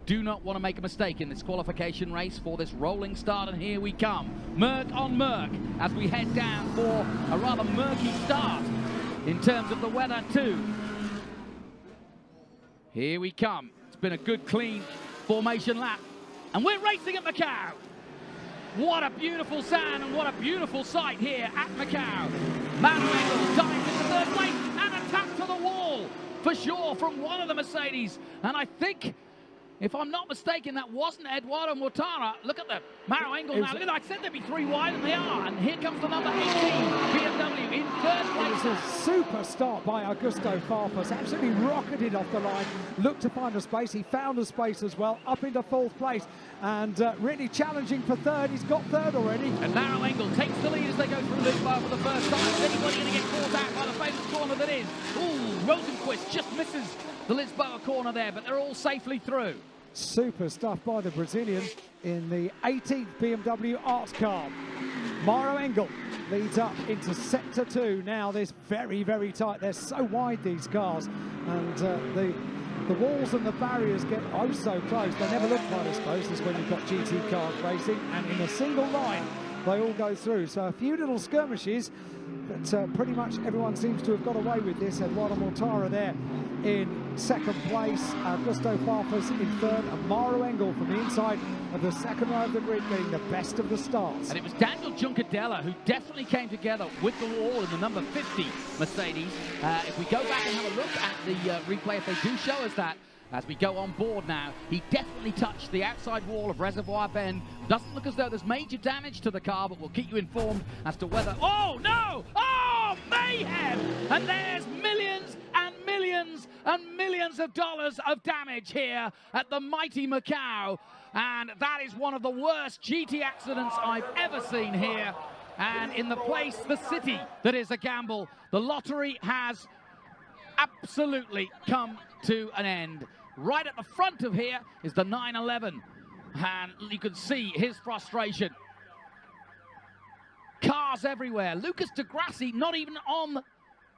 Do not want to make a mistake in this qualification race for this rolling start, and here we come. Merc on Merc as we head down for a rather murky start in terms of the weather too. Here we come. It's been a good, clean formation lap, and we're racing at Macau. What a beautiful sound and what a beautiful sight here at Macau. Macau dives into third place and a tap to the wall for sure from one of the Mercedes, and I think, if I'm not mistaken, that wasn't Eduardo Mortara. Look at the Maro angle now. Look at that. I said there'd be 3 wide, and they are. And here comes the number 18 BMW in third place. It was a super start by Augusto Farfus. Absolutely rocketed off the line. Looked to find a space. He found a space as well. Up into 4th place. And really challenging for 3rd. He's got 3rd already. And Maro Engel takes the lead as they go through Lisboa for the first time. Is anybody going to get caught out by the famous corner that is? Ooh, Rosenquist just misses the Lisboa corner there, but they're all safely through. Super stuff by the Brazilian in the 18th BMW Art car. Maro Engel leads up into sector 2. Now this very, very tight. They're so wide, these cars, and the walls and the barriers get oh so close. They never look quite as close as when you've got GT cars racing, and in a single line they all go through. So a few little skirmishes, but pretty much everyone seems to have got away with this. Eduardo Mortara there in 2nd place, Augusto Farfus in 3rd, and Maro Engel from the inside of the 2nd row of the grid getting the best of the starts. And it was Daniel Juncadella who definitely came together with the wall in the number 50 Mercedes. If we go back and have a look at the replay, if they do show us that, as we go on board now, he definitely touched the outside wall of Reservoir Bend. Doesn't look as though there's major damage to the car, but we'll keep you informed as to whether... Oh, no! Oh, mayhem! And there's millions and millions and millions of dollars of damage here at the mighty Macau. And that is one of the worst GT accidents I've ever seen here. And in the place, the city that is a gamble, the lottery has absolutely come to an end. Right at the front of here is the 911, and you can see his frustration. Cars everywhere. Lucas de Grassi not even on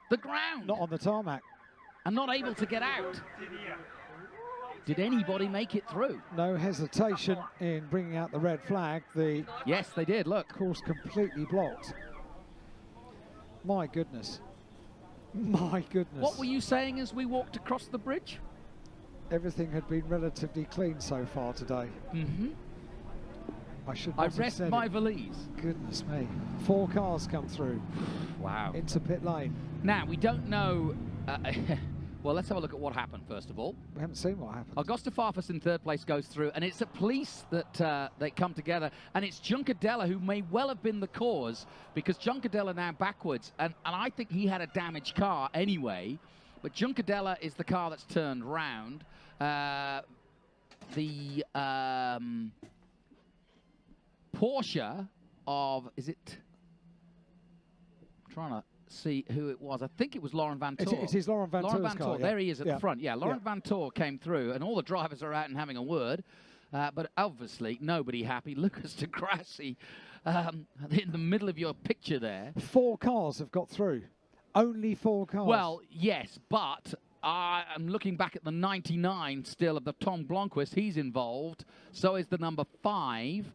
the ground. Not on the tarmac. And not able to get out. Did anybody make it through? No hesitation in bringing out the red flag. Yes, they did, look. Course completely blocked. My goodness. My goodness. What were you saying as we walked across the bridge? Everything had been relatively clean so far today. Mm-hmm. I rest my valise. Goodness me. 4 cars come through. Wow. Into pit lane. Now, we don't know... well, let's have a look at what happened, first of all. We haven't seen what happened. Augusto Farfus in 3rd place goes through, and it's at police that they come together, and it's Juncadella who may well have been the cause, because Juncadella now backwards, and I think he had a damaged car anyway, but Juncadella is the car that's turned round. The Porsche of, is it? I'm trying to see who it was. I think it was Laurent Vantour. It is Laurent Vantour's car, There he is at the front. Yeah, Laurent Vantour came through, and all the drivers are out and having a word. But obviously, nobody happy. Lucas de Grassi in the middle of your picture there. 4 cars have got through. Only 4 cars. Well, yes, but I'm looking back at the 99 still of the Tom Blomqvist. He's involved. So is the number 5.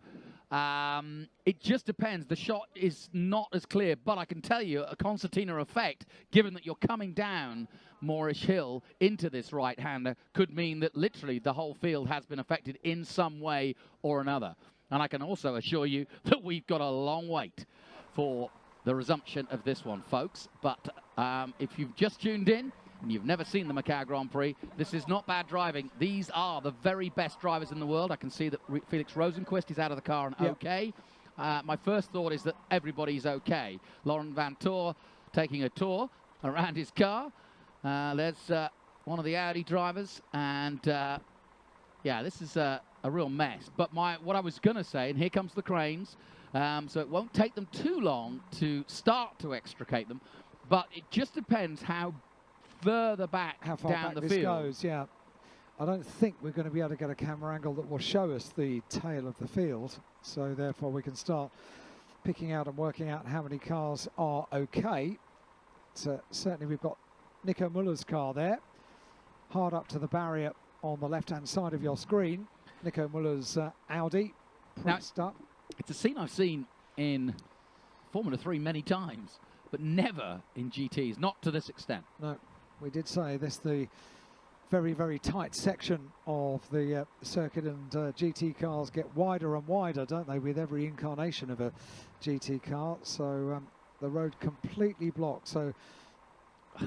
It just depends. The shot is not as clear, but I can tell you a concertina effect, given that you're coming down Moorish Hill into this right-hander, could mean that literally the whole field has been affected in some way or another. And I can also assure you that we've got a long wait for the resumption of this one, folks. But if you've just tuned in and you've never seen the Macau Grand Prix, this is not bad driving. These are the very best drivers in the world. I can see that Felix Rosenquist is out of the car and okay. My first thought is that everybody's okay. Laurent Vantour taking a tour around his car. There's one of the Audi drivers, and yeah, this is a real mess. But what I was going to say, and here comes the cranes, so it won't take them too long to start to extricate them, but it just depends how further back how far down back the this field goes. Yeah, I don't think we're going to be able to get a camera angle that will show us the tail of the field, so therefore we can start picking out and working out how many cars are okay. So certainly we've got Nico Muller's car there, hard up to the barrier on the left-hand side of your screen. Nico Muller's Audi pressed up. It's a scene I've seen in Formula 3 many times, but never in GTs, not to this extent. No, we did say this the very, very tight section of the circuit, and GT cars get wider and wider, don't they, with every incarnation of a GT car. So the road completely blocked. So I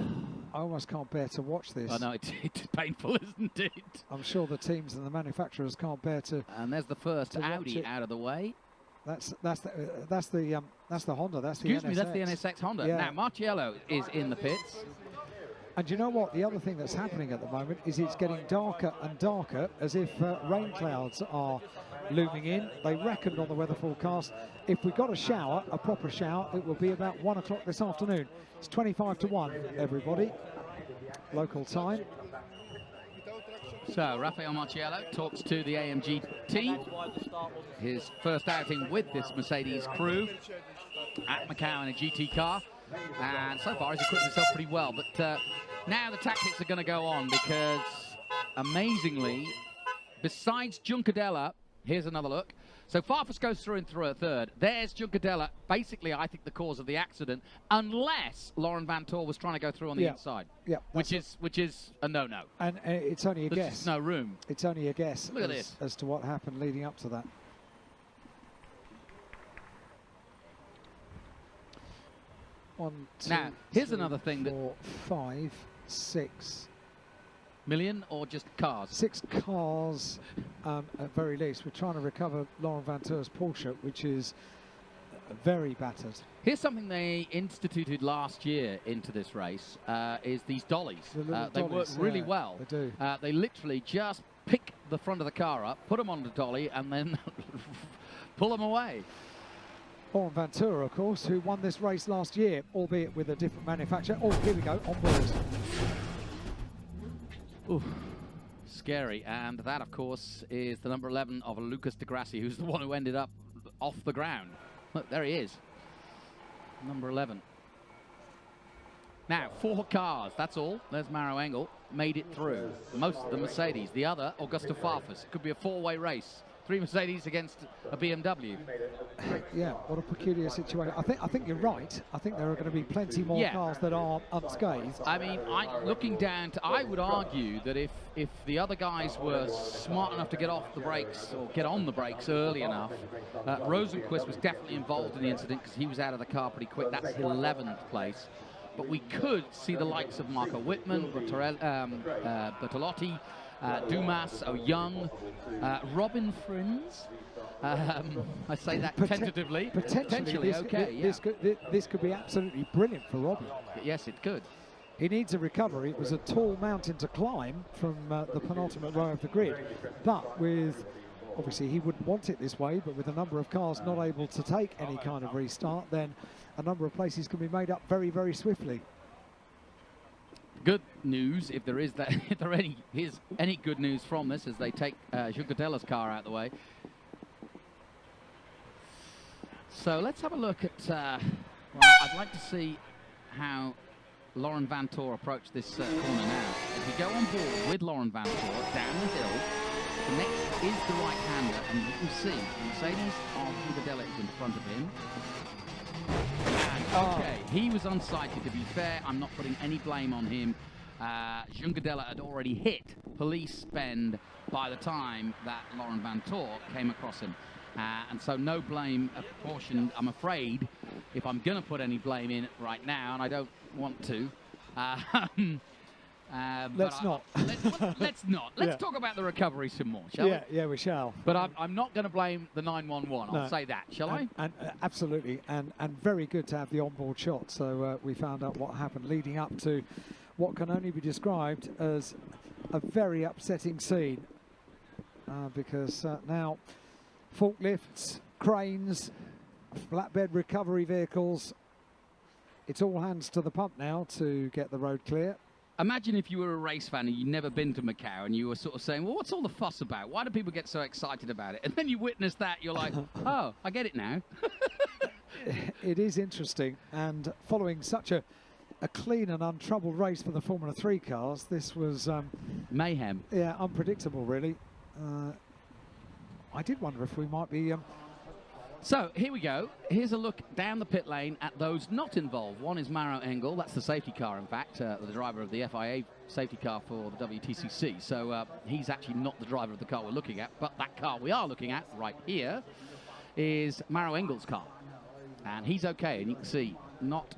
almost can't bear to watch this. I know, it's painful, isn't it? I'm sure the teams and the manufacturers can't bear to. And there's the first Audi out of the way. That's the Honda. That's the Excuse me, that's the NSX Honda. Yeah. Now Marciello is in the pits. And you know what? The other thing that's happening at the moment is it's getting darker and darker, as if rain clouds are looming in. They reckoned on the weather forecast, if we got a shower, a proper shower, it will be about 1 o'clock this afternoon. It's 25 to 1, everybody. Local time. So Rafael Marciello talks to the AMG team. His first outing with this Mercedes crew at Macau in a GT car. And so far he's equipped himself pretty well. But now the tactics are going to go on, because amazingly, besides Juncadella, here's another look. So Farfus goes through and through a third. There's Juncadella, basically, I think, the cause of the accident, unless Laurent Vantor was trying to go through on the inside. Yeah, which is a no-no. And it's only a guess. There's no room. It's only a guess. Look at this. As to what happened leading up to that. One, two, now, here's three, another thing 4, 5, 6 million, or just cars? 6 cars at very least. We're trying to recover Laurent Vantor's Porsche, which is very battered. Here's something they instituted last year into this race, is these dollies. They work really well. They do. They literally just pick the front of the car up, put them on the dolly, and then pull them away. Laurent Vantor, of course, who won this race last year, albeit with a different manufacturer. Oh, here we go, on board. Ooh, scary. And that, of course, is the number 11 of Lucas de Grassi, who's the one who ended up off the ground. Look, there he is. Number 11. Now, 4 cars, that's all. There's Maro Engel, made it through. Most of the Mercedes. The other, Augusto Farfus. It could be a 4-way race. 3 Mercedes against a BMW. Yeah, what a peculiar situation. I think you're right. I think there are going to be plenty more cars that are unscathed. I mean, looking down to, I would argue that if the other guys were smart enough to get off the brakes or get on the brakes early enough, Rosenquist was definitely involved in the incident because he was out of the car pretty quick. That's 11th place. But we could see the likes of Marco Wittmann, Bertolotti, Dumas, Young, Robin Frins. I say that tentatively. Potentially, this could be absolutely brilliant for Robin. Yes, it could. He needs a recovery. It was a tall mountain to climb from the penultimate row of the grid. But with, obviously he wouldn't want it this way, but with a number of cars not able to take any kind of restart, then a number of places can be made up very, very swiftly. Good news, if there is that, if there is any good news from this, as they take Juncatella's car out of the way. So let's have a look at. Well, I'd like to see how Laurent Vantor approached this corner now. If we go on board with Laurent Vantor down the hill, the next is the right-hander, and you can see the Mercedes of Juncatella is in front of him. Okay, he was unsighted, to be fair. I'm not putting any blame on him. Juncadella had already hit police bend by the time that Laurent Vantor came across him. And so no blame apportioned, I'm afraid, if I'm going to put any blame in right now, and I don't want to. Let's not. Let's not. Let's talk about the recovery some more, shall we? Yeah, we shall. But I'm not going to blame the 911. I'll say that, shall I? And absolutely, and very good to have the onboard shot. So we found out what happened leading up to what can only be described as a very upsetting scene, because now forklifts, cranes, flatbed recovery vehicles, it's all hands to the pump now to get the road clear. Imagine if you were a race fan and you'd never been to Macau and you were sort of saying, well, what's all the fuss about? Why do people get so excited about it? And then you witness that, you're like, oh, I get it now. It is interesting, and following such a a clean and untroubled race for the Formula 3 cars. This was mayhem. Yeah, unpredictable, really. I did wonder if we might be. So here we go. Here's a look down the pit lane at those not involved. One is Maro Engel. That's the safety car, in fact, the driver of the FIA safety car for the WTCC. So he's actually not the driver of the car we're looking at, but that car we are looking at right here is Maro Engel's car. And he's okay, and you can see not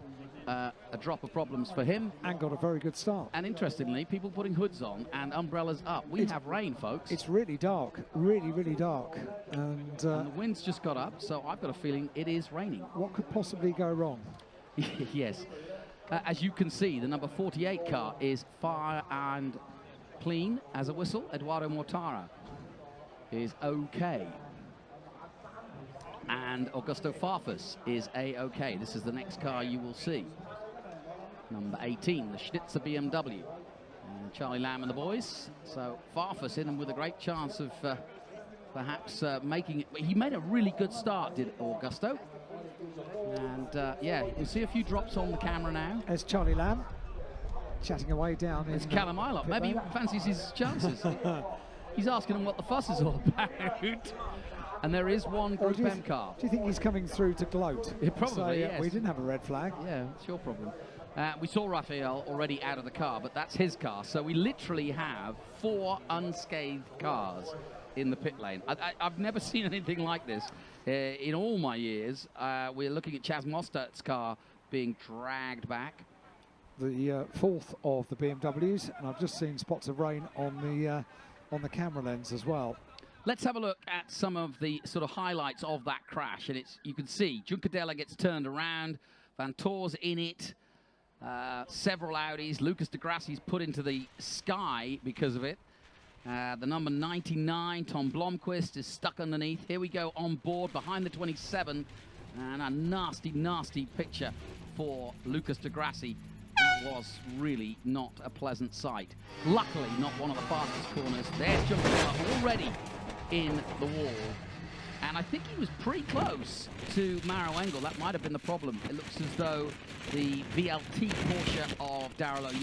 a drop of problems for him. And got a very good start. And interestingly, people putting hoods on and umbrellas up. We have rain, folks. It's really dark, really, really dark. And the wind's just got up, so I've got a feeling it is raining. What could possibly go wrong? Yes. As you can see, the number 48 car is fire and clean as a whistle. Eduardo Mortara is okay. And Augusto Farfus is A-OK. This is the next car you will see. Number 18, the Schnitzer BMW. And Charlie Lamb and the boys. So Farfus in and with a great chance of perhaps making it. He made a really good start, did Augusto. And yeah, you'll see a few drops on the camera now. There's Charlie Lamb chatting away down. It's Callum Ilott. Maybe he fancies his chances. He's asking him what the fuss is all about. And there is one Group M car. Do you think he's coming through to gloat? Probably, yes. We didn't have a red flag. Yeah, it's your problem. We saw Raphael already out of the car, but that's his car. So we literally have 4 unscathed cars in the pit lane. I've never seen anything like this in all my years. We're looking at Chaz Mostert's car being dragged back. The 4th of the BMWs, and I've just seen spots of rain on the camera lens as well. Let's have a look at some of the sort of highlights of that crash. And you can see Juncadella gets turned around, Vantoor's in it, several Audis, Lucas de Grassi's put into the sky because of it. The number 99, Tom Blomqvist, is stuck underneath. Here we go on board behind the 27, and a nasty, nasty picture for Lucas de Grassi. That was really not a pleasant sight. Luckily, not one of the fastest corners. There's Juncadella already in the wall, and I think he was pretty close to Maro Engel. That might have been the problem. It looks as though the VLT Porsche of Daryl O'Young